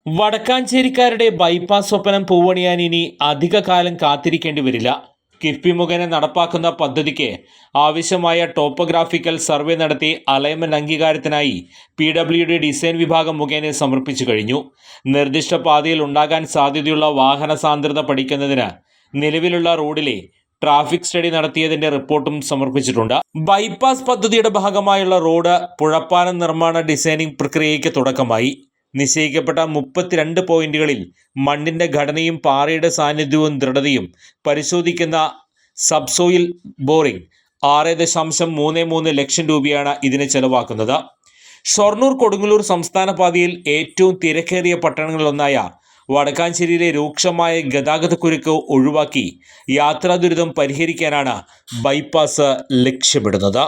വടക്കാഞ്ചേരിക്കാരുടെ bypass സ്വപ്നം പൂവണിയാൻ ഇനി അധിക കാലം കാത്തിരിക്കേണ്ടി വരില്ല. കിഫ്ബി മുഖേന നടപ്പാക്കുന്ന പദ്ധതിക്ക് ആവശ്യമായ ടോപ്പോഗ്രാഫിക്കൽ സർവേ നടത്തി അലൈൻമെന്റ് അംഗീകാരത്തിനായി PWD ഡിസൈൻ വിഭാഗം മുഖേന സമർപ്പിച്ചു കഴിഞ്ഞു. നിർദ്ദിഷ്ട പാതയിൽ ഉണ്ടാകാൻ സാധ്യതയുള്ള വാഹന സാന്ദ്രത പഠിക്കുന്നതിന് നിലവിലുള്ള റോഡിലെ ട്രാഫിക് സ്റ്റഡി നടത്തിയതിന്റെ റിപ്പോർട്ടും സമർപ്പിച്ചിട്ടുണ്ട്. ബൈപ്പാസ് പദ്ധതിയുടെ ഭാഗമായുള്ള റോഡ് പുഴപ്പാലം നിർമ്മാണ ഡിസൈനിംഗ് പ്രക്രിയയ്ക്ക് തുടക്കമായി. നിശ്ചയിക്കപ്പെട്ട 32 പോയിന്റുകളിൽ മണ്ണിന്റെ ഘടനയും പാറയുടെ സാന്നിധ്യവും ദൃഢതയും പരിശോധിക്കുന്ന സബ്സോയിൽ ബോറിംഗ് 6.33 ലക്ഷം രൂപയാണ് ഇതിന് ചെലവാക്കുന്നത്. ഷൊർണൂർ കൊടുങ്ങല്ലൂർ സംസ്ഥാന പാതയിൽ ഏറ്റവും തിരക്കേറിയ പട്ടണങ്ങളിലൊന്നായ വടക്കാഞ്ചേരിയിലെ രൂക്ഷമായ ഗതാഗതക്കുരുക്ക് ഒഴിവാക്കി യാത്രാ ദുരിതം പരിഹരിക്കാനാണ് ബൈപ്പാസ് ലക്ഷ്യമിടുന്നത്.